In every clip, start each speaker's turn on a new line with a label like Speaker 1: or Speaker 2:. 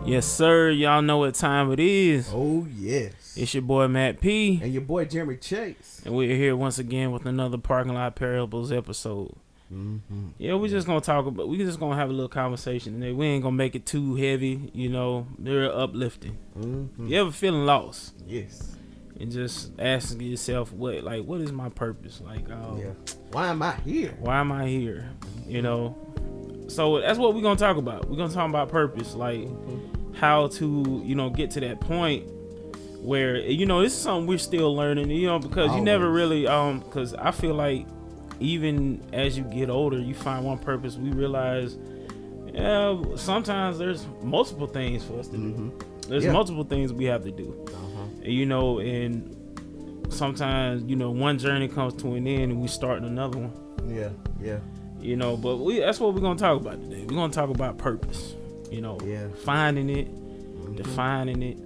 Speaker 1: Yes, sir. Y'all know what time it is.
Speaker 2: Oh, yes.
Speaker 1: It's your boy Matt P.
Speaker 2: And your boy Jeremy Chase.
Speaker 1: And we're here once again with another Parking Lot Parables episode.
Speaker 2: Mm-hmm.
Speaker 1: Yeah, we're just going to talk about, we're just going to have a little conversation today. We ain't going to make it too heavy, you know. They're uplifting.
Speaker 2: Mm-hmm.
Speaker 1: You ever feeling lost?
Speaker 2: Yes.
Speaker 1: And just asking yourself, what is my purpose?
Speaker 2: Why am I here?
Speaker 1: Why am I here? You know? So that's what we're going to talk about. We're going to talk about purpose. How to, get to that point where, this is something we're still learning, because
Speaker 2: Always.
Speaker 1: you never really, because I feel like even as you get older, you find one purpose. We realize, sometimes there's multiple things for us to do. There's multiple things we have to do, and sometimes, one journey comes to an end and we start another one.
Speaker 2: Yeah.
Speaker 1: But that's what we're going to talk about today. We're going to talk about purpose. Finding it, defining it,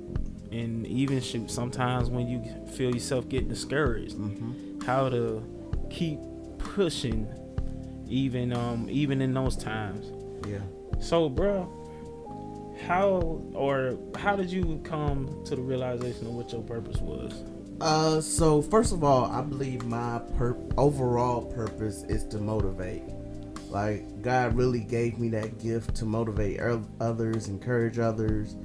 Speaker 1: and even sometimes when you feel yourself getting discouraged, how to keep pushing, even in those times.
Speaker 2: Yeah.
Speaker 1: So, bro, how did you come to the realization of what your purpose was?
Speaker 2: So first of all, I believe my overall purpose is to motivate. Like, God really gave me that gift to motivate others, encourage others,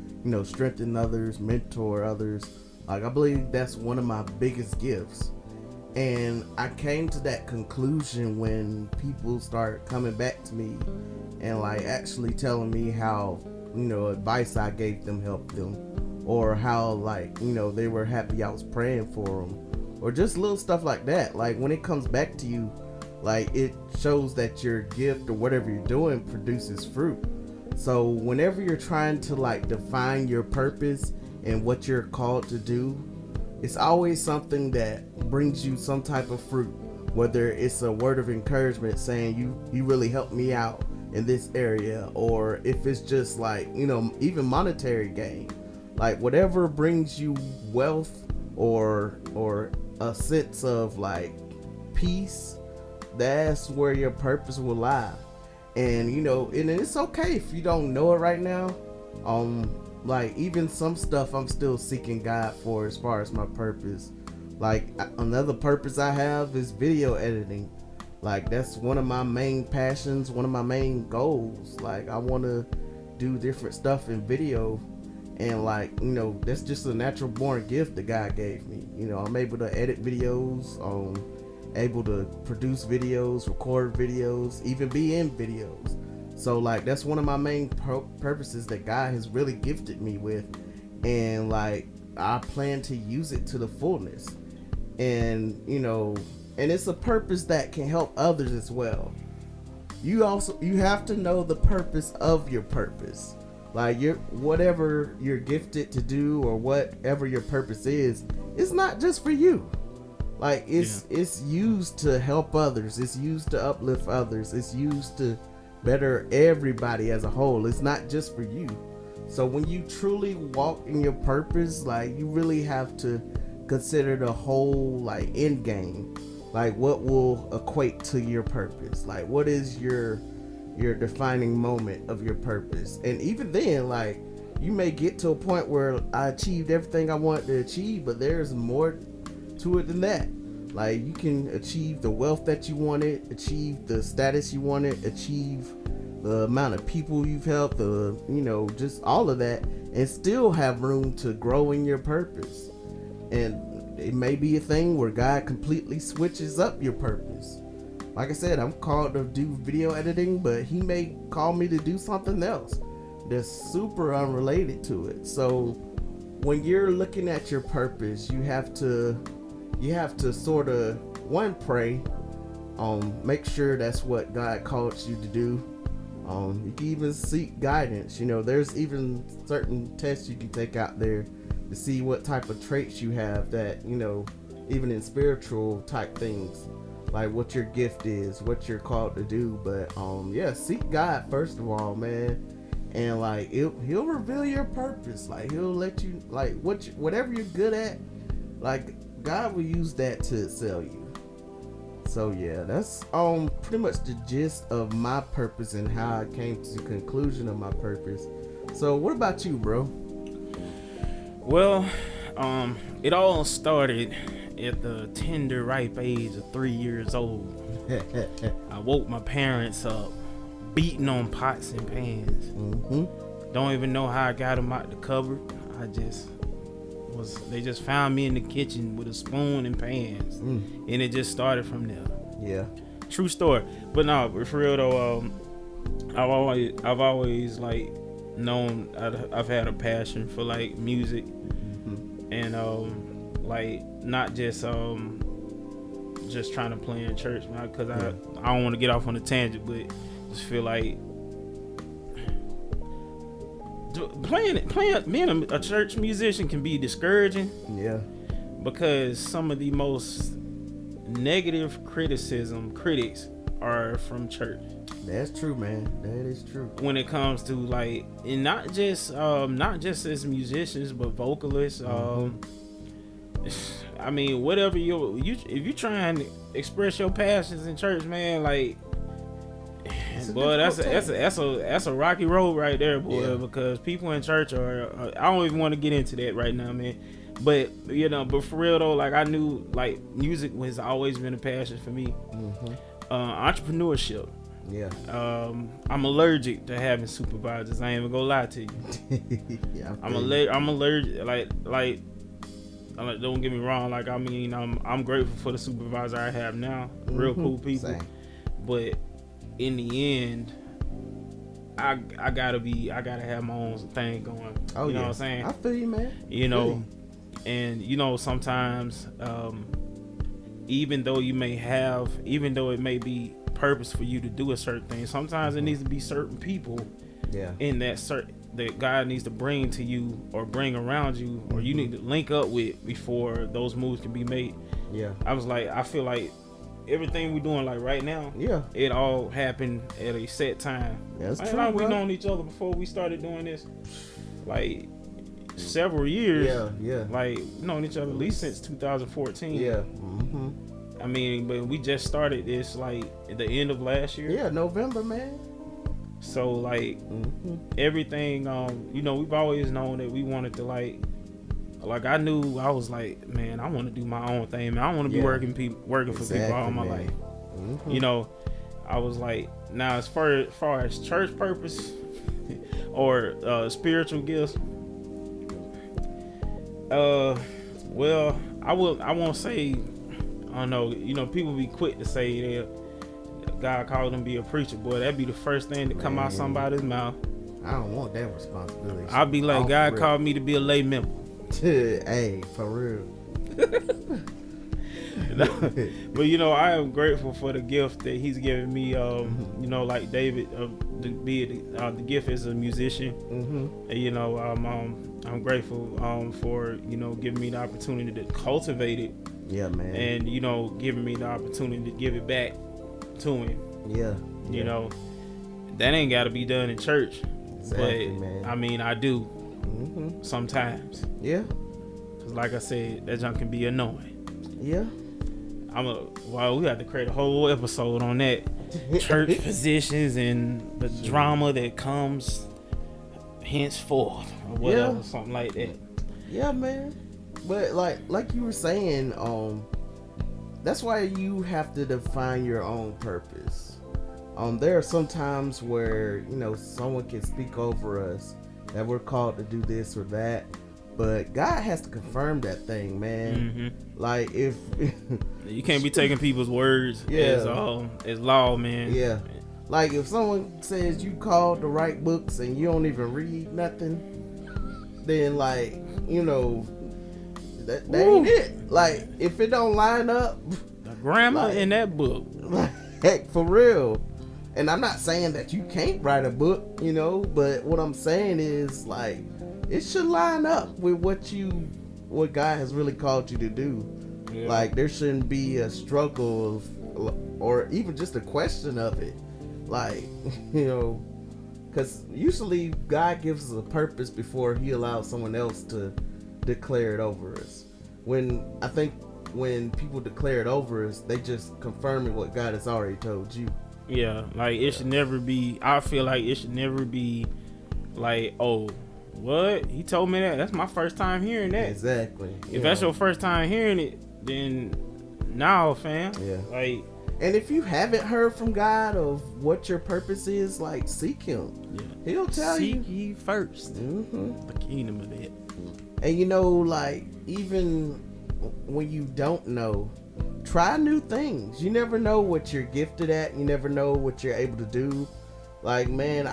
Speaker 2: strengthen others, mentor others. Like, I believe that's one of my biggest gifts. And I came to that conclusion when people start coming back to me and actually telling me how, advice I gave them helped them, or how they were happy I was praying for them, or just little stuff like that. Like, when it comes back to you, it shows that your gift or whatever you're doing produces fruit. So whenever you're trying to define your purpose and what you're called to do, it's always something that brings you some type of fruit, whether it's a word of encouragement saying you really helped me out in this area, or if it's just even monetary gain, whatever brings you wealth or a sense of peace. That's where your purpose will lie. And and it's okay if you don't know it right now. Even some stuff I'm still seeking God for as far as my purpose. Another purpose I have is video editing. That's one of my main passions, one of my main goals. I want to do different stuff in video, and that's just a natural born gift that God gave me. I'm able to edit videos, able to produce videos, record videos, even be in videos. So that's one of my main purposes that God has really gifted me with, and I plan to use it to the fullness. And and it's a purpose that can help others as well. You have to know the purpose of your purpose. Whatever you're gifted to do, or whatever your purpose is, it's not just for you. It's used to help others. It's used to uplift others. It's used to better everybody as a whole. It's not just for you. So when you truly walk in your purpose, you really have to consider the whole end game. What will equate to your purpose? What is your defining moment of your purpose? And even then, you may get to a point where I achieved everything I wanted to achieve, but there's more to it than that. You can achieve the wealth that you wanted, achieve the status you wanted, achieve the amount of people you've helped, just all of that, and still have room to grow in your purpose. And it may be a thing where God completely switches up your purpose. Like I said, I'm called to do video editing, but he may call me to do something else that's super unrelated to it. So when you're looking at your purpose, you have to you have to sort of pray, make sure that's what God calls you to do. You can even seek guidance. You know, there's even certain tests you can take out there to see what type of traits you have that, you know, even in spiritual type things, like what your gift is, what you're called to do. But yeah, seek God first of all, man, and like he'll reveal your purpose. Like he'll let you, like whatever you're good at, like God will use that to excel you. So yeah, that's pretty much the gist of my purpose and how I came to the conclusion of my purpose. So what about you, bro?
Speaker 1: Well, it all started at the tender ripe age of 3 years old. I woke my parents up beating on pots and pans. Mm-hmm. Don't even know how I got them out the cupboard. They just found me in the kitchen with a spoon and pans, and it just started from there. Yeah, true story. But no, for real though, I've always like known I've had a passion for like music, and like not just trying to play in church, man, because I don't want to get off on a tangent, but just feel like being a church musician can be discouraging. Yeah, because some of the most negative critics are from church.
Speaker 2: That's true, man. That is true.
Speaker 1: When it comes to like, and not just as musicians, but vocalists. I mean, whatever if you try and express your passions in church, man, like, boy, that's a rocky road right there, boy. Yeah. Because people in church are I don't even want to get into that right now, man. But you know, but for real though, like I knew like music has always been a passion for me. Entrepreneurship. Yeah. I'm allergic to having supervisors. I ain't even gonna lie to you. Yeah, I'm allergic. Like, don't get me wrong. Like, I mean, I'm grateful for the supervisor I have now. Real cool people. Same. But in the end, I gotta have my own thing going. Oh, you know what I'm saying?
Speaker 2: I feel you, man.
Speaker 1: You know, and you know, sometimes, even though it may be purpose for you to do a certain thing, sometimes it needs to be certain people in that God needs to bring to you or bring around you, or you need to link up with before those moves can be made. Yeah, I feel like everything we're doing like right now, it all happened at a set time. That's true, bro. We known each other before we started doing this, like several years. Yeah. Like known each other at least since 2014. Yeah. I mean, but we just started this like at the end of last year.
Speaker 2: Yeah, November, man.
Speaker 1: So like everything, you know, we've always known that we wanted to like I knew I was like, man, I want to do my own thing, man. I want to be working for people all my life. You know, I was like, now as far as church purpose or spiritual gifts, well, I won't say. I don't know, you know, people be quick to say that God called them to be a preacher. Boy, that'd be the first thing to come out somebody's mouth.
Speaker 2: I don't want that responsibility.
Speaker 1: I'd be like, God called me to be a lay member.
Speaker 2: Hey, for real.
Speaker 1: But you know, I am grateful for the gift that He's given me. You know, like David, the gift as a musician. And, you know, I'm grateful for, you know, giving me the opportunity to cultivate it.
Speaker 2: Yeah, man.
Speaker 1: And, you know, giving me the opportunity to give it back to Him. Yeah. You know, that ain't got to be done in church. Exactly, but, man. I mean, I do. Sometimes. Yeah. Because like I said, that junk can be annoying. Yeah. We have to create a whole episode on that. Church positions and the drama that comes henceforth. Or whatever, something like that.
Speaker 2: Yeah, man. But like you were saying, that's why you have to define your own purpose. There are some times where, you know, someone can speak over us that we're called to do this or that, but God has to confirm that thing, man. Like if
Speaker 1: you can't be taking people's words as law, man.
Speaker 2: Yeah. Like if someone says you called to write books and you don't even read nothing, then like, you know, that ain't it. Like, if it don't line up,
Speaker 1: the grammar in that book,
Speaker 2: heck, for real. And I'm not saying that you can't write a book, but what I'm saying is, like, it should line up with what God has really called you to do. Yeah. Like, there shouldn't be a struggle or even just a question of it. Like, because usually God gives us a purpose before he allows someone else to declare it over us. When people declare it over us, they just confirming what God has already told you.
Speaker 1: Yeah, like it should never be, I feel like it should never be like, oh, what? He told me that? That's my first time hearing that.
Speaker 2: Exactly.
Speaker 1: If that's your first time hearing it, then no, fam.
Speaker 2: Yeah.
Speaker 1: Like,
Speaker 2: and if you haven't heard from God of what your purpose is, like, seek him. Yeah. He'll tell you.
Speaker 1: Seek ye first the kingdom of it.
Speaker 2: And like, even when you don't know, try new things. You never know what you're gifted at. You never know what you're able to do. Like, man,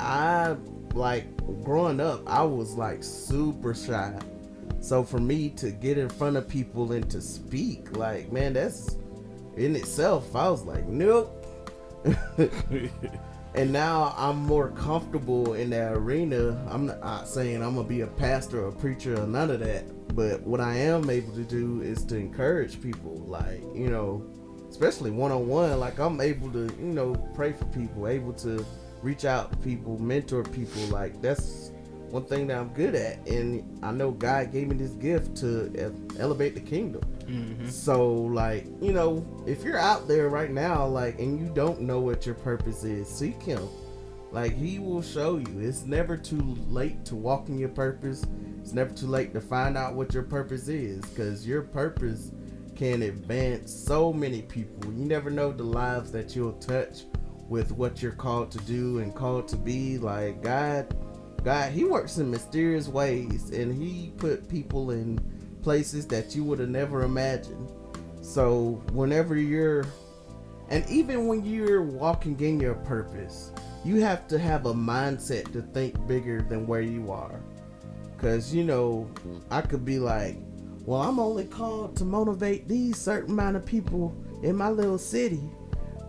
Speaker 2: growing up, I was like super shy. So for me to get in front of people and to speak, like, man, that's in itself, I was like, nope. And now I'm more comfortable in that arena. I'm not saying I'm gonna be a pastor or a preacher or none of that, but what I am able to do is to encourage people, like, especially one-on-one. Like, I'm able to, pray for people, able to reach out to people, mentor people. Like, that's one thing that I'm good at, and I know God gave me this gift to elevate the kingdom. Mm-hmm. So, like, if you're out there right now, like, and you don't know what your purpose is, seek him. Like, he will show you. It's never too late to walk in your purpose. It's never too late to find out what your purpose is, because your purpose can advance so many people. You never know the lives that you'll touch with what you're called to do and called to be. Like, God, he works in mysterious ways, and he put people in places that you would have never imagined. So whenever even when you're walking in your purpose, you have to have a mindset to think bigger than where you are. Because, I could be like, well, I'm only called to motivate these certain amount of people in my little city.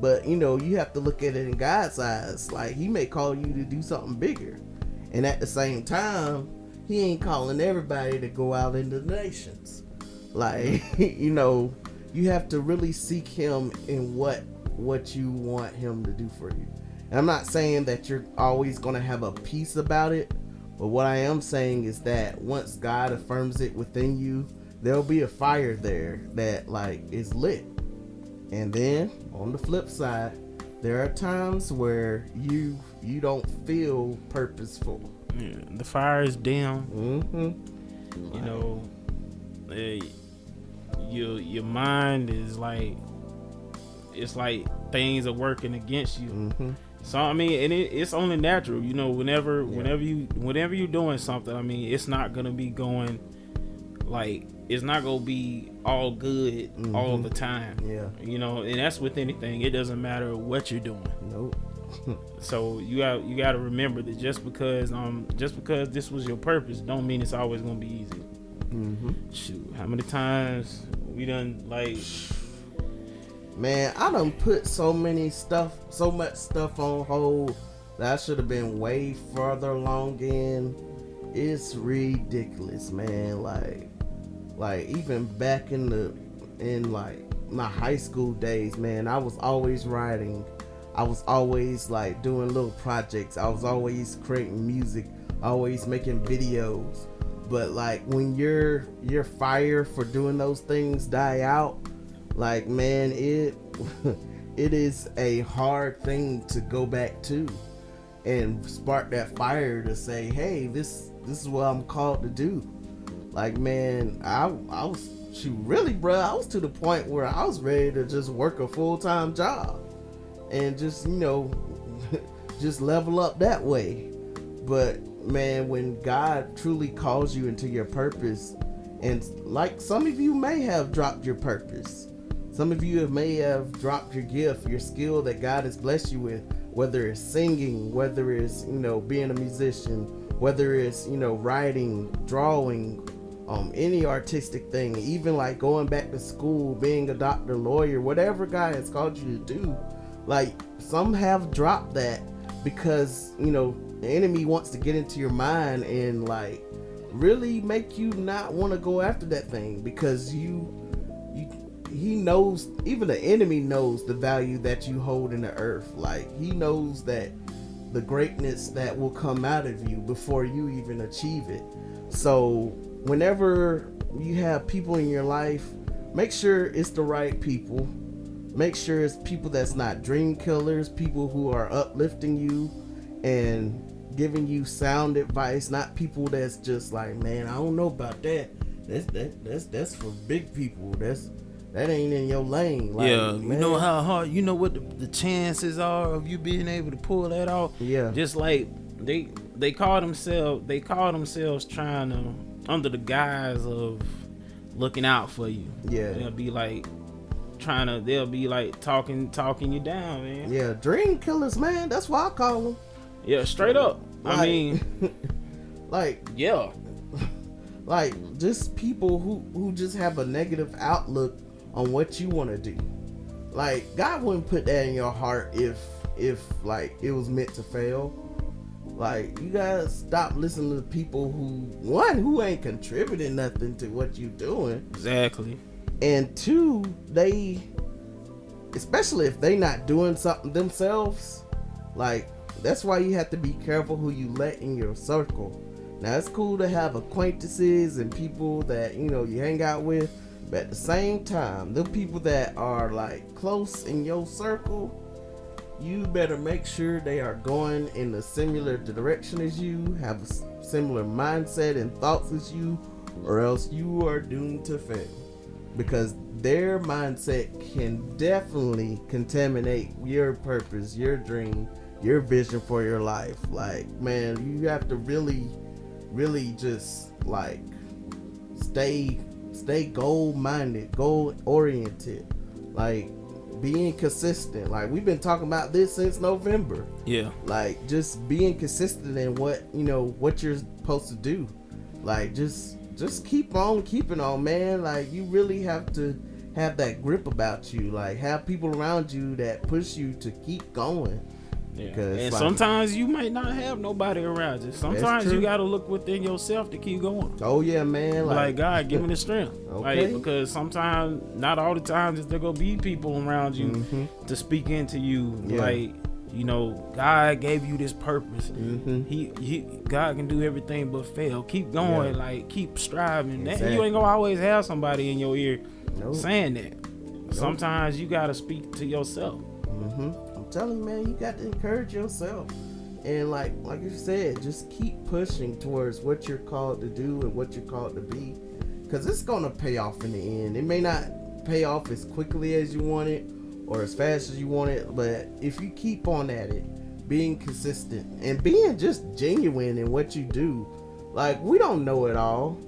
Speaker 2: But, you have to look at it in God's eyes. Like, he may call you to do something bigger. And at the same time, he ain't calling everybody to go out into the nations. Like, you have to really seek him in what you want him to do for you. And I'm not saying that you're always going to have a peace about it. But what I am saying is that once God affirms it within you, there'll be a fire there that, like, is lit. And then on the flip side, there are times where you don't feel purposeful.
Speaker 1: Yeah, the fire is dim. Your mind is like, it's like things are working against you. Mm-hmm. So I mean, and it's only natural, whenever you're doing something, I mean, it's not gonna be going like, it's not gonna be all good all the time. Yeah. And that's with anything. It doesn't matter what you're doing.
Speaker 2: Nope.
Speaker 1: So you got to remember that just because this was your purpose, don't mean it's always gonna be easy. Mm-hmm. Shoot, how many times we done, like,
Speaker 2: man, I done put so much stuff on hold that I should have been way further along in. It's ridiculous, man. Like even back in like my high school days, man, I was always writing. I was always like doing little projects. I was always creating music, always making videos. But like when your fire for doing those things die out, like, man, it is a hard thing to go back to and spark that fire to say, hey, this is what I'm called to do. Like, man, I was I was to the point where I was ready to just work a full-time job and just, just level up that way. But man, when God truly calls you into your purpose, and like some of you may have dropped your purpose, some of you may have dropped your gift, your skill that God has blessed you with, whether it's singing, whether it's, being a musician, whether it's, writing, drawing, any artistic thing, even like going back to school, being a doctor, lawyer, whatever God has called you to do. Like, some have dropped that because, you know, the enemy wants to get into your mind and like really make you not want to go after that thing, because he knows, even the enemy knows the value that you hold in the earth. Like, he knows that the greatness that will come out of you before you even achieve it. So whenever you have people in your life, make sure it's the right people. Make sure it's people that's not dream killers, people who are uplifting you and giving you sound advice, not people that's just like, man, I don't know about that. That's for big people. That ain't in your lane. Like,
Speaker 1: yeah,
Speaker 2: man,
Speaker 1: you know how hard, you know what the chances are of you being able to pull that off.
Speaker 2: Yeah,
Speaker 1: just like they call themselves trying to, under the guise of looking out for you.
Speaker 2: Yeah,
Speaker 1: they'll be like talking you down, man.
Speaker 2: Yeah, dream killers, man. That's why I call them.
Speaker 1: Yeah, straight up. Like, I mean,
Speaker 2: like,
Speaker 1: yeah,
Speaker 2: like just people who just have a negative outlook on what you want to do. Like, God wouldn't put that in your heart if like it was meant to fail. Like, you gotta stop listening to people who ain't contributing nothing to what you doing.
Speaker 1: Exactly.
Speaker 2: And two, especially if they not doing something themselves, like, that's why you have to be careful who you let in your circle. Now, it's cool to have acquaintances and people that, you know, you hang out with, but at the same time, the people that are like close in your circle, you better make sure they are going in a similar direction as you, have a similar mindset and thoughts as you, or else you are doomed to fail. Because their mindset can definitely contaminate your purpose, your dream, your vision for your life. Like, man, you have to really just like stay goal-minded, goal-oriented, like being consistent. Like, we've been talking about this since November.
Speaker 1: Yeah. Like,
Speaker 2: just being consistent in what you're supposed to do. Like, just keep on keeping on, man. Like, you really have to have that grip about you. Like, have people around you that push you to keep going.
Speaker 1: Yeah. And like, sometimes you might not have nobody around you. Sometimes you gotta look within yourself to keep going.
Speaker 2: Oh yeah, man.
Speaker 1: Like God, give me the strength.
Speaker 2: Okay.
Speaker 1: Like, because sometimes, not all the times, is there gonna be people around you to speak into you. Yeah. Like, you know, God gave you this purpose. God can do everything but fail. Keep going. Yeah. Like, keep striving. Exactly. You ain't gonna always have somebody in your ear saying that. Nope. Sometimes you gotta speak to yourself.
Speaker 2: I'm telling you, man, you got to encourage yourself. And like you said, just keep pushing towards what you're called to do and what you're called to be, because it's gonna pay off in the end. It may not pay off as quickly as you want it or as fast as you want it, but if you keep on at it, being consistent and being just genuine in what you do. Like, we don't know it all.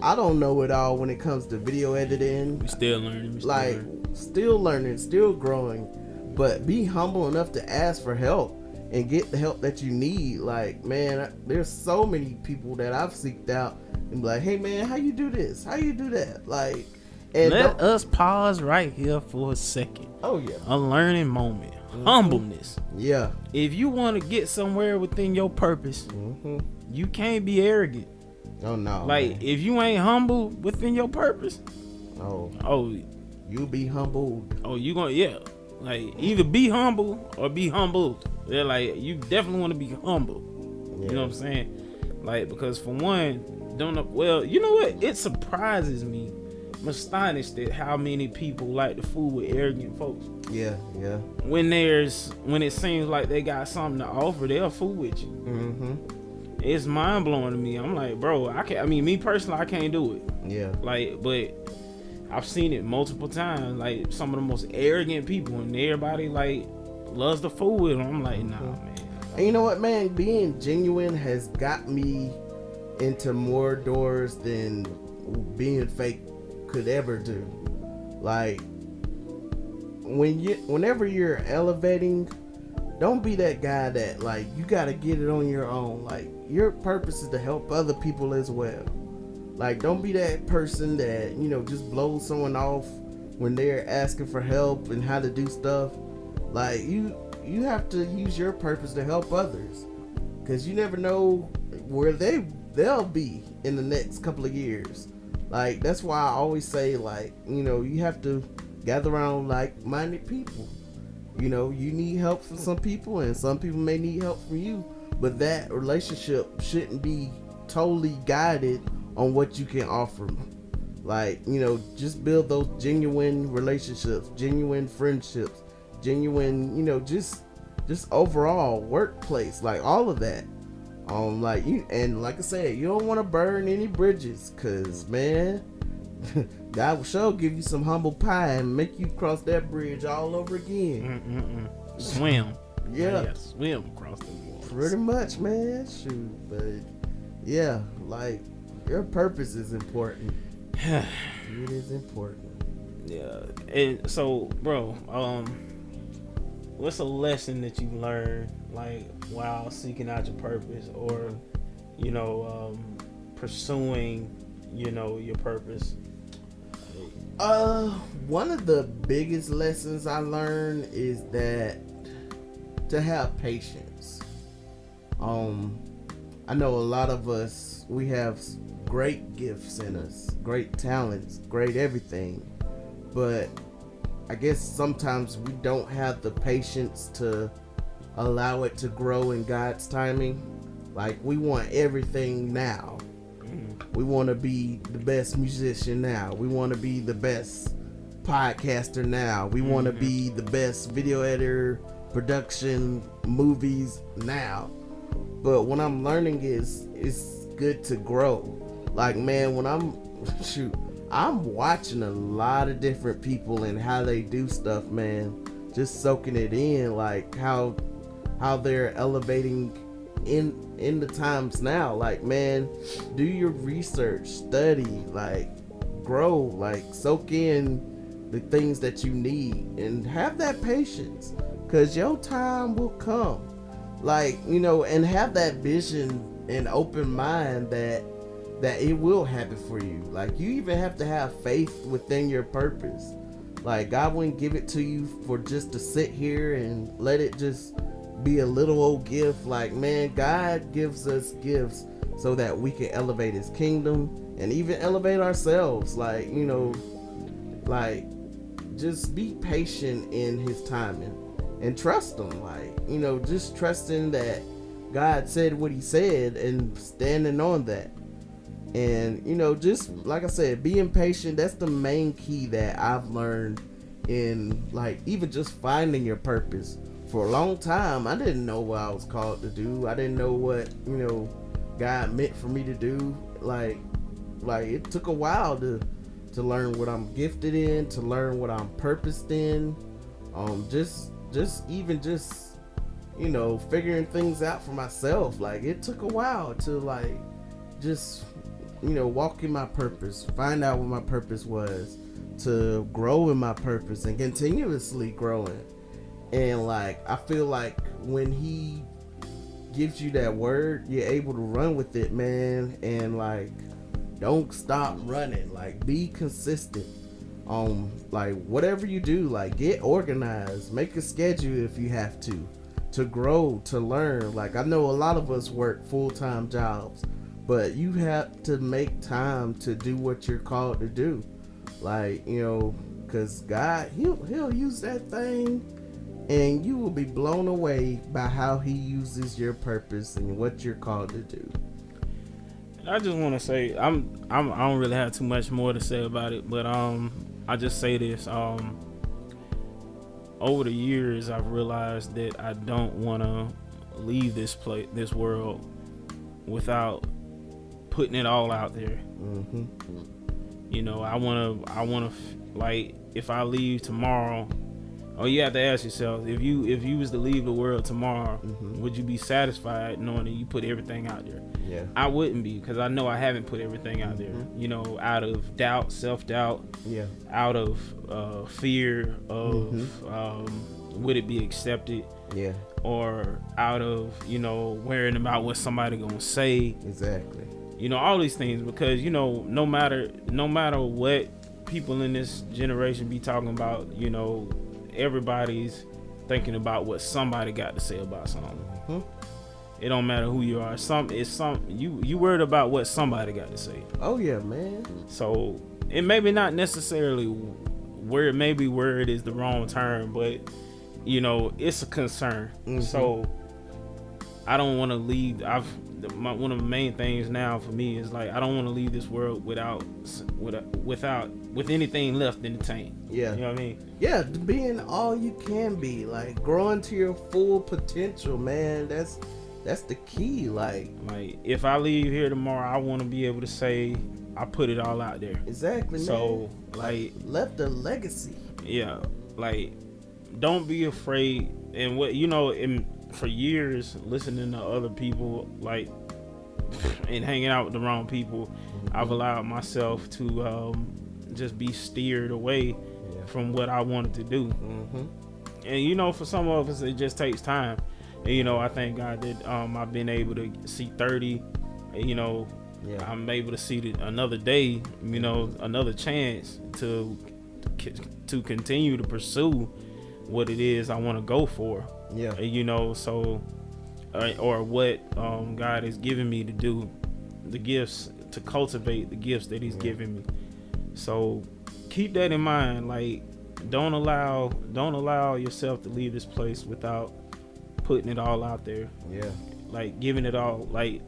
Speaker 2: I don't know it all when it comes to video editing.
Speaker 1: We're still learning.
Speaker 2: Still learning, still growing. But be humble enough to ask for help and get the help that you need. Like, man, there's so many people that I've seeked out and be like, hey man, how you do this? How you do that? Like, and
Speaker 1: let us pause right here for a second.
Speaker 2: Oh yeah.
Speaker 1: A learning moment. Humbleness.
Speaker 2: Yeah.
Speaker 1: If you want to get somewhere within your purpose, you can't be arrogant.
Speaker 2: Oh no.
Speaker 1: Like, man, if you ain't humble within your purpose,
Speaker 2: you be humbled.
Speaker 1: Oh, you gonna like, either be humble or be humbled. They're like, you definitely want to be humble. Yeah. You know what I'm saying? Like, because for one, you know what? It surprises me. I'm astonished at how many people like to fool with arrogant folks.
Speaker 2: Yeah.
Speaker 1: When it seems like they got something to offer, they'll fool with you. It's mind blowing to me. I'm like, bro, me personally, I can't do it. Yeah. Like, but I've seen it multiple times. Like, some of the most arrogant people, and everybody like loves to fool with them. I'm like, nah, man.
Speaker 2: And you know what, man? Being genuine has got me into more doors than being fake could ever do. Like, whenever you're elevating, don't be that guy that, like, you gotta get it on your own. Like, your purpose is to help other people as well. Like, don't be that person that, you know, just blows someone off when they're asking for help and how to do stuff. Like, you have to use your purpose to help others, because you never know where they'll be in the next couple of years. Like, that's why I always say, like, you know, you have to gather around like-minded people. You know, you need help from some people, and some people may need help from you, but that relationship shouldn't be totally guided on what you can offer. Like, you know, just build those genuine relationships, genuine friendships, genuine, you know, just overall workplace, like all of that. Like you, and like I said, you don't want to burn any bridges, cause man, God will sure give you some humble pie and make you cross that bridge all over again.
Speaker 1: Swim.
Speaker 2: Yeah,
Speaker 1: swim across the waters.
Speaker 2: Pretty much, man. Shoot, but yeah, like your purpose is important. It is important.
Speaker 1: Yeah, and so, bro, what's a lesson that you've learned, like, while seeking out your purpose, or, you know, pursuing, you know, your purpose?
Speaker 2: One of the biggest lessons I learned is that to have patience. I know a lot of us, we have great gifts in us, great talents, great everything, but I guess sometimes we don't have the patience to allow it to grow in God's timing. Like, we want everything now. We want to be the best musician now. We want to be the best podcaster now. We want to be the best video editor, production, movies now. But what I'm learning is it's good to grow. Like, man, when I'm watching a lot of different people and how they do stuff, man. Just soaking it in, like how they're elevating in the times now. Like, man, do your research, study, like grow, like soak in the things that you need, and have that patience, cause your time will come. Like, you know, and have that vision and open mind that it will happen for you. Like, you even have to have faith within your purpose. Like, God wouldn't give it to you for just to sit here and let it just be a little old gift. Like, man, God gives us gifts so that we can elevate his kingdom and even elevate ourselves. Like, you know, like, just be patient in his timing and trust him. Like, you know, just trusting that God said what he said and standing on that. And, you know, just like I said, being patient, that's the main key that I've learned in, like, even just finding your purpose. For a long time, I didn't know what I was called to do. I didn't know what, you know, God meant for me to do. Like it took a while to learn what I'm gifted in, to learn what I'm purposed in. Just you know, figuring things out for myself. Like, it took a while to, like, just, you know, walk in my purpose, find out what my purpose was, to grow in my purpose and continuously growing. And, like, I feel like when he gives you that word, you're able to run with it, man. And, like, don't stop running. Like, be consistent. Like, whatever you do, like, get organized, make a schedule if you have to grow, to learn. Like, I know a lot of us work full-time jobs, but you have to make time to do what you're called to do. Like, you know, because God, he'll use that thing, and you will be blown away by how he uses your purpose and what you're called to do.
Speaker 1: I just want to say, I don't really have too much more to say about it, but I just say this. Over the years, I've realized that I don't want to leave this world without putting it all out there. You know, I want to like, if I leave tomorrow, you have to ask yourself, if you was to leave the world tomorrow, would you be satisfied knowing that you put everything out there?
Speaker 2: Yeah,
Speaker 1: I wouldn't be, because I know I haven't put everything out there. You know, out of doubt, self-doubt.
Speaker 2: Yeah.
Speaker 1: Out of fear of would it be accepted? Yeah. Or out of, you know, worrying about what somebody gonna say.
Speaker 2: Exactly.
Speaker 1: You know, all these things, because, you know, no matter what people in this generation be talking about, you know, everybody's thinking about what somebody got to say about something. Mm-hmm. It don't matter who you are. You worried about what somebody got to say.
Speaker 2: Oh yeah, man.
Speaker 1: So it maybe not necessarily where it is the wrong term, but you know, it's a concern. Mm-hmm. So I don't want to leave. One of the main things now for me is like, I don't want to leave this world with anything left in the tank.
Speaker 2: Yeah,
Speaker 1: you know what I mean.
Speaker 2: Yeah, being all you can be, like growing to your full potential, man. That's the key. Like
Speaker 1: if I leave here tomorrow, I want to be able to say I put it all out there.
Speaker 2: Exactly.
Speaker 1: So
Speaker 2: like left a legacy.
Speaker 1: Yeah, like don't be afraid. And what you know, for years listening to other people, like, and hanging out with the wrong people, mm-hmm. I've allowed myself to just be steered away from what I wanted to do. Mm-hmm. And you know, for some of us, it just takes time. And you know, I thank God that I've been able to see 30. You know, I'm able to see another day. You know, another chance to continue to pursue what it is I want to go for. Yeah. And, you know, so or what God has given me to do, the gifts, to cultivate the gifts that He's given me. So keep that in mind. Like, don't allow yourself to leave this place without putting it all out there. Yeah. Like giving it all, like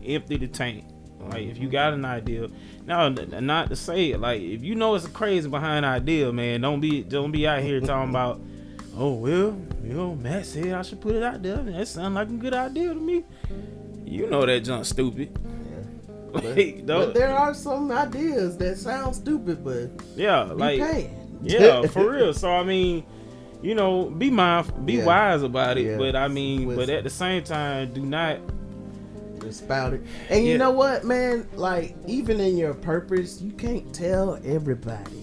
Speaker 1: empty the tank. Like if you got an idea, now not to say it, like if you know it's a crazy behind idea, man, don't be out here talking about, oh well, you know, Matt said I should put it out there. That sounds like a good idea to me. You know that junk stupid. Yeah.
Speaker 2: But there are some ideas that sound stupid, but
Speaker 1: for real. So I mean, you know, be mindful, be wise about it. Yeah. But I mean, but at the same time, do not
Speaker 2: spout it. And you know what, man? Like, even in your purpose, you can't tell everybody.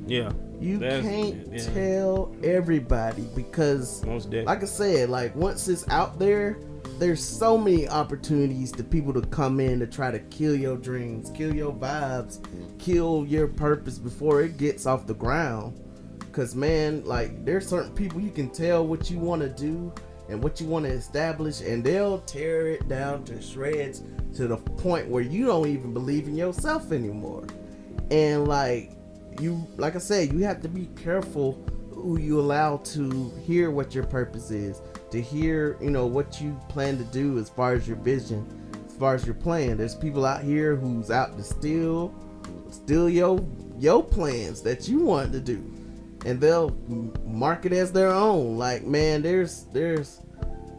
Speaker 1: Yeah.
Speaker 2: You can't tell everybody, because like I said, like once it's out there, there's so many opportunities to people to come in to try to kill your dreams, kill your vibes, kill your purpose before it gets off the ground. Cause man, like there's certain people you can tell what you want to do and what you want to establish, and they'll tear it down to shreds to the point where you don't even believe in yourself anymore. And like I said, you have to be careful who you allow to hear what your purpose is, to hear, you know, what you plan to do as far as your vision, as far as your plan. There's people out here who's out to steal your plans that you want to do, and they'll mark it as their own. Like, man, there's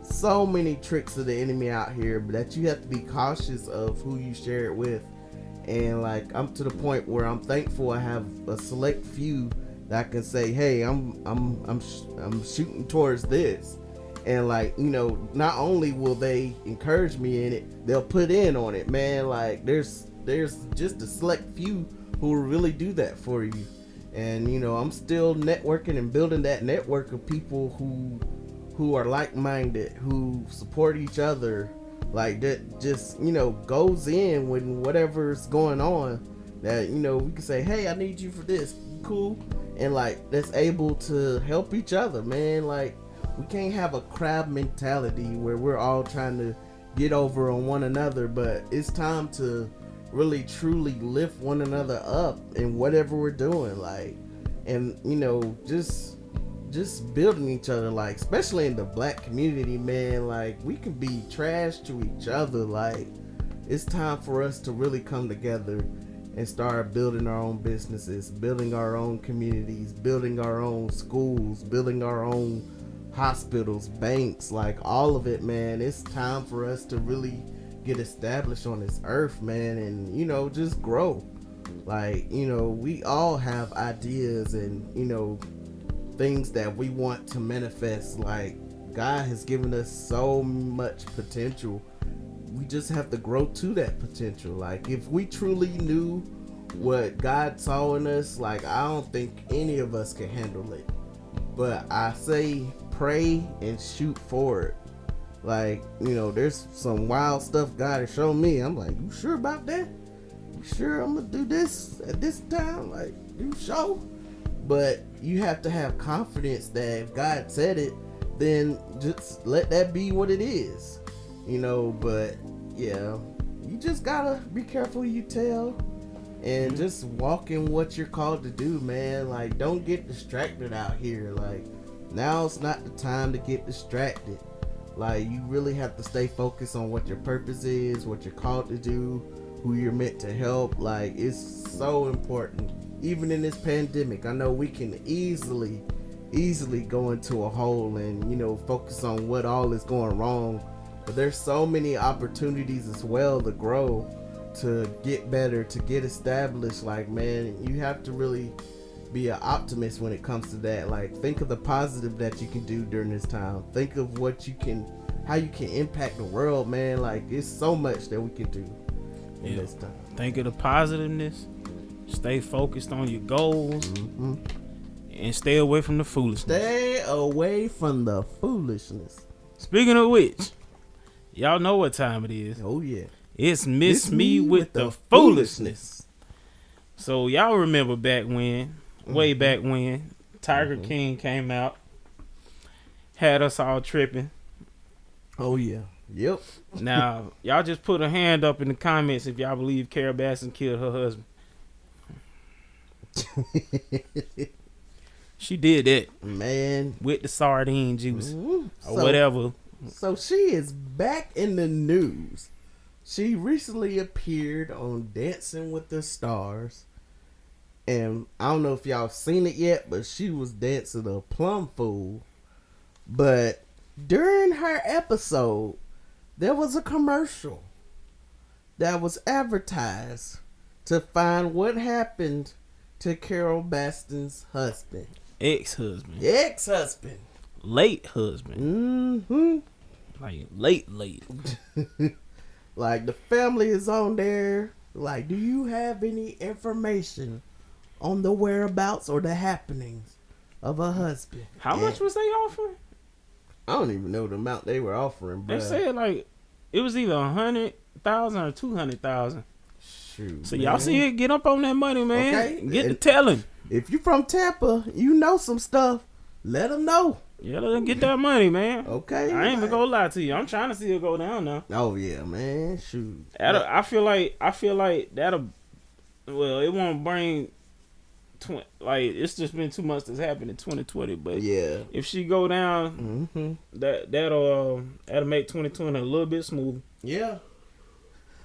Speaker 2: so many tricks of the enemy out here, but that you have to be cautious of who you share it with. And like, I'm to the point where I'm thankful I have a select few that I can say, hey, I'm shooting towards this. And like, you know, not only will they encourage me in it, they'll put in on it, man. Like there's just a select few who will really do that for you. And you know, I'm still networking and building that network of people who are like-minded, who support each other, like that just, you know, goes in when whatever's going on, that, you know, we can say, hey, I need you for this, cool, and like that's able to help each other, man. Like, we can't have a crab mentality where we're all trying to get over on one another, but it's time to really truly lift one another up in whatever we're doing, like, and you know, just building each other, like especially in the black community, man. Like, we can be trash to each other. Like, it's time for us to really come together and start building our own businesses, building our own communities, building our own schools, building our own hospitals, banks, like all of it, man. It's time for us to really get established on this earth, man, and you know, just grow. Like, you know, we all have ideas and, you know, things that we want to manifest. Like, God has given us so much potential. We just have to grow to that potential. Like, if we truly knew what God saw in us, like, I don't think any of us can handle it. But I say pray and shoot for it. Like, there's some wild stuff God has shown me. I'm like, you sure about that? You sure I'm gonna do this at this time? Like, you sure? But you have to have confidence that if God said it, then just let that be what it is. But yeah, you just gotta be careful who you tell and just walk in what you're called to do, man. Like, don't get distracted out here. Like, now's not the time to get distracted. Like, you really have to stay focused on what your purpose is, what you're called to do, who you're meant to help. Like, it's so important. Even in this pandemic, I know we can easily go into a hole and, focus on what all is going wrong. But there's so many opportunities as well to grow, to get better, to get established. Like, man, you have to really be an optimist when it comes to that. Like, think of the positive that you can do during this time. Think of how you can impact the world, man. Like, it's so much that we can do in this time.
Speaker 1: Think of the positiveness. Stay focused on your goals. And stay away from the foolishness.
Speaker 2: Stay away from the foolishness.
Speaker 1: Speaking of which, y'all know what time it is.
Speaker 2: Oh, yeah.
Speaker 1: It's Miss Me with the Foolishness. So y'all remember back when, way back when, Tiger King came out, had us all tripping.
Speaker 2: Oh, yeah. Yep.
Speaker 1: Now, y'all just put a hand up in the comments if y'all believe Carole Baskin killed her husband. She did that,
Speaker 2: man,
Speaker 1: with the sardine juice or whatever.
Speaker 2: So she is back in the news. She recently appeared on Dancing with the Stars, and I don't know if y'all seen it yet, but she was dancing a plum fool. But during her episode, there was a commercial that was advertised to find what happened to Carole Baskin's husband.
Speaker 1: Ex-husband.
Speaker 2: Late
Speaker 1: husband. Like, late.
Speaker 2: Like, the family is on there. Like, do you have any information on the whereabouts or the happenings of a husband?
Speaker 1: How much was they offering?
Speaker 2: I don't even know the amount they were offering, bro.
Speaker 1: They said, like, it was either 100,000 or 200,000.
Speaker 2: Shoot,
Speaker 1: so
Speaker 2: man.
Speaker 1: Y'all see it, get up on that money, man.
Speaker 2: Okay.
Speaker 1: Get to telling.
Speaker 2: If you from Tampa, you know some stuff. Let them know.
Speaker 1: Yeah, let them get that money, man.
Speaker 2: Okay.
Speaker 1: I ain't even gonna lie to you. I'm trying to see it go down now.
Speaker 2: Oh yeah, man. Shoot.
Speaker 1: I feel like that'll. Well, it won't bring. Like, it's just been too much that's happened in 2020. But
Speaker 2: yeah,
Speaker 1: if she go down, that'll make 2020 a little bit smoother.
Speaker 2: Yeah.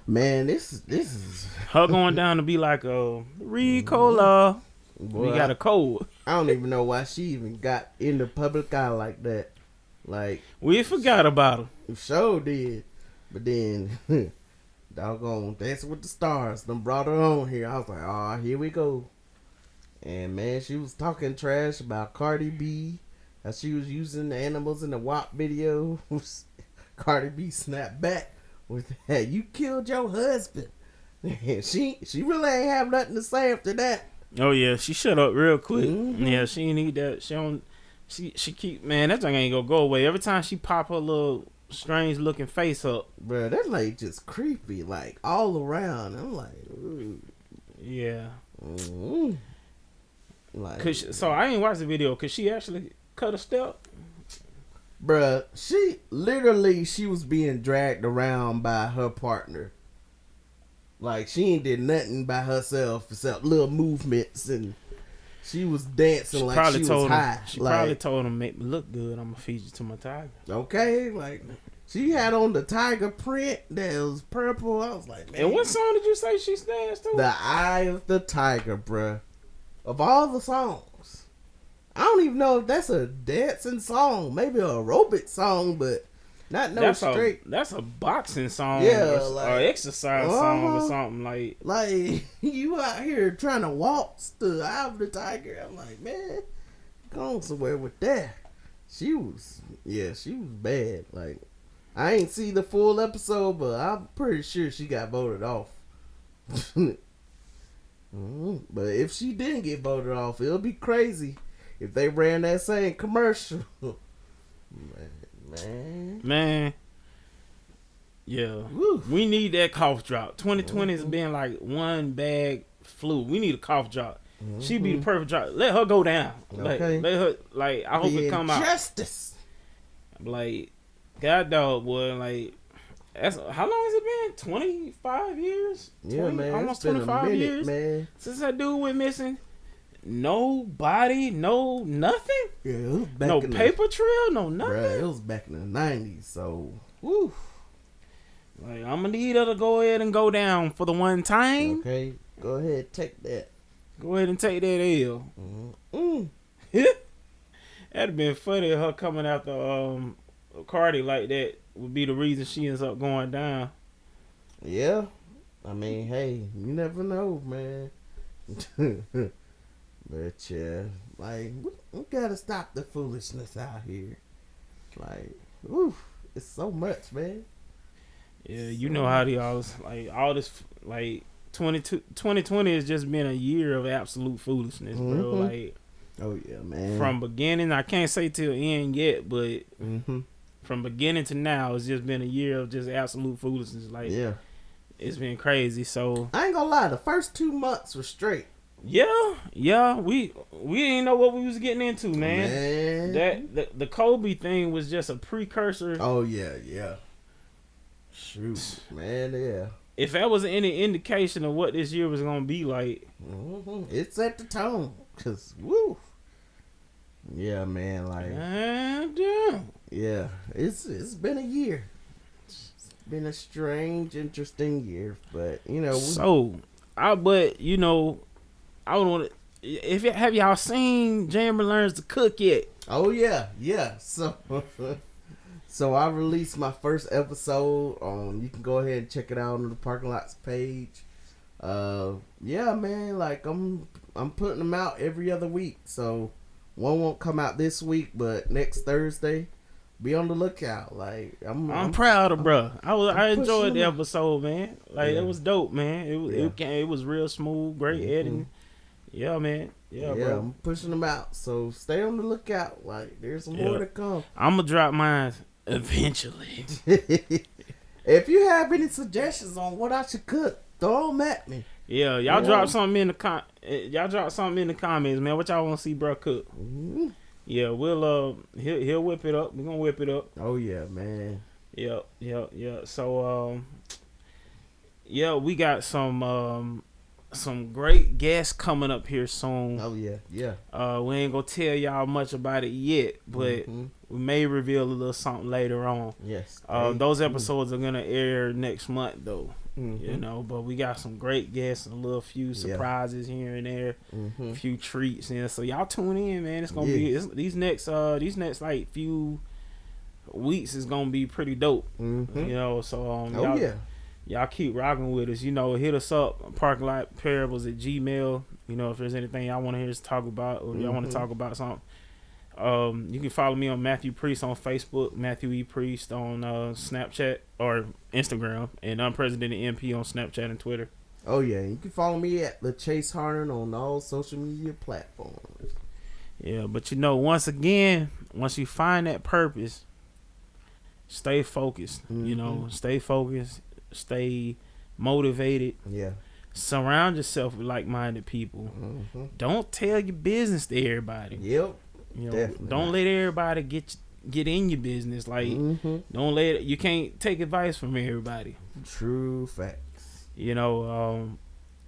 Speaker 2: Man, this is
Speaker 1: her going down to be like a Ricola.
Speaker 2: Boy,
Speaker 1: we got a cold.
Speaker 2: I don't even know why she even got in the public eye like that. Like,
Speaker 1: we forgot about her.
Speaker 2: We sure did. But then, doggone Dancing with the Stars, them brought her on here. I was like, oh, here we go. And man, she was talking trash about Cardi B, how she was using the animals in the WAP video. Cardi B snapped back with that, you killed your husband. she really ain't have nothing to say after that.
Speaker 1: Oh yeah, she shut up real quick. Yeah, she ain't need that. She keep, man, that thing ain't gonna go away. Every time she pop her little strange looking face up,
Speaker 2: bro, that's like just creepy, like all around. I'm like, ooh.
Speaker 1: Yeah.
Speaker 2: Like,
Speaker 1: so I ain't watched the video. Cause she actually cut a step.
Speaker 2: Bruh, she was being dragged around by her partner. Like, she ain't did nothing by herself except little movements, and she was dancing like she was high.
Speaker 1: She probably told him, make me look good, I'm gonna feed you to my tiger.
Speaker 2: Okay, like, she had on the tiger print that was purple. I was like, man.
Speaker 1: And what song did you say she danced to?
Speaker 2: The Eye of the Tiger, bruh. Of all the songs, I don't even know if that's a dancing song, maybe a aerobic song, but not no straight.
Speaker 1: That's a boxing song,
Speaker 2: yeah,
Speaker 1: or exercise song or something like.
Speaker 2: Like, you out here trying to waltz the Eye of the Tiger. I'm like, man, go on somewhere with that. She was bad. Like, I ain't see the full episode, but I'm pretty sure she got voted off. But if she didn't get voted off, it'll be crazy if they ran that same commercial. Man.
Speaker 1: Yeah. Woo. We need that cough drop. 2020 has been like one bag flu. We need a cough drop. She be the perfect drop. Let her go down. Okay. Let her, like, I hope it come out.
Speaker 2: Justice.
Speaker 1: Like, God dog, boy, like, that's, how long has it been? 25 years?
Speaker 2: Yeah, 20, man.
Speaker 1: Almost 25 years,
Speaker 2: man.
Speaker 1: Since that dude went missing. No body, no nothing.
Speaker 2: Yeah, it was back
Speaker 1: no paper trail, no nothing.
Speaker 2: Bruh, it was back in the 90s, so woo.
Speaker 1: Like, I'm gonna need her to go ahead and go down for the one time.
Speaker 2: Okay, go ahead, take that.
Speaker 1: Go ahead and take that L. That'd have been funny. Her coming after Cardi like that would be the reason she ends up going down.
Speaker 2: Yeah, I mean, hey, you never know, man. But yeah, like, we gotta stop the foolishness out here. Like, oof, it's so much, man.
Speaker 1: Yeah, you know how they always, like, all this, like, 2020 has just been a year of absolute foolishness, bro. Like,
Speaker 2: oh yeah, man.
Speaker 1: From beginning, I can't say till end yet, but from beginning to now, it's just been a year of just absolute foolishness. Like, yeah, it's been crazy. So
Speaker 2: I ain't gonna lie, the first 2 months were straight.
Speaker 1: Yeah, we didn't know what we was getting into, man. That the Kobe thing was just a precursor.
Speaker 2: Oh yeah. Shoot, man, yeah.
Speaker 1: If that was any indication of what this year was gonna be like,
Speaker 2: it set the tone. Cause woo, yeah, man, like, yeah, it's been a year. It's been a strange, interesting year, but
Speaker 1: but you know. I don't want to. Have y'all seen Jammer Learns to Cook yet?
Speaker 2: Oh yeah. So I released my first episode. You can go ahead and check it out on the Parking Lots page. Yeah, man. Like I'm putting them out every other week. So one won't come out this week, but next Thursday, be on the lookout. Like I'm
Speaker 1: proud of bruh. I enjoyed the episode, man. Like it was dope, man. It was real smooth, great editing. Yeah, man. Yeah, bro.
Speaker 2: I'm pushing them out. So stay on the lookout. Like, there's more to come.
Speaker 1: I'm going to drop mine eventually.
Speaker 2: If you have any suggestions on what I should cook, throw them at me.
Speaker 1: Yeah, y'all drop something in the comments, man. What y'all want to see bro cook? Yeah, we'll he'll whip it up. We're going to whip it up.
Speaker 2: Oh, yeah, man.
Speaker 1: Yeah. So, yeah, we got some great guests coming up here soon.
Speaker 2: Oh yeah.
Speaker 1: We ain't gonna tell y'all much about it yet, but we may reveal a little something later on.
Speaker 2: Yes.
Speaker 1: Those episodes are gonna air next month though. You know, but we got some great guests and a little few surprises here and there, a few treats, and so y'all tune in, man. It's gonna be these next like few weeks is gonna be pretty dope. You know, so y'all keep rocking with us. You know, hit us up, Parking Lot Parables at Gmail. You know, if there's anything y'all want to hear us talk about, or y'all want to talk about something. You can follow me on Matthew Priest on Facebook, Matthew E. Priest on Snapchat or Instagram, and Unprecedented MP on Snapchat and Twitter.
Speaker 2: Oh yeah, you can follow me at the Chase Harden on all social media platforms.
Speaker 1: Yeah, but you know, once again, once you find that purpose, stay focused. You know, stay focused. Stay motivated.
Speaker 2: Yeah.
Speaker 1: Surround yourself with like-minded people. Don't tell your business to everybody.
Speaker 2: Yep.
Speaker 1: You know, don't let everybody get in your business. Like, you can't take advice from everybody.
Speaker 2: True facts.
Speaker 1: You know,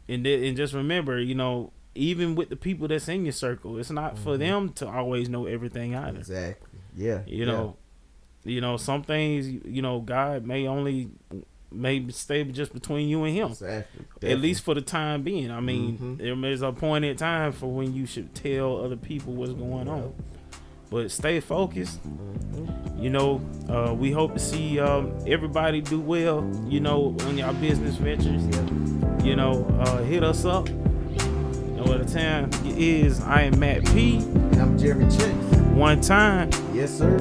Speaker 1: and just remember, you know, even with the people that's in your circle, it's not for them to always know everything either.
Speaker 2: Exactly. Yeah.
Speaker 1: You know, some things, you know, God may stay just between you and him.
Speaker 2: Exactly.
Speaker 1: At least for the time being. I mean, there's a point in time for when you should tell other people what's going on. But stay focused. You know, we hope to see everybody do well, you know, on your business ventures. You know, hit us up. You know what the time it is. I am Matt P.
Speaker 2: And I'm Jerry Chase.
Speaker 1: One time.
Speaker 2: Yes, sir.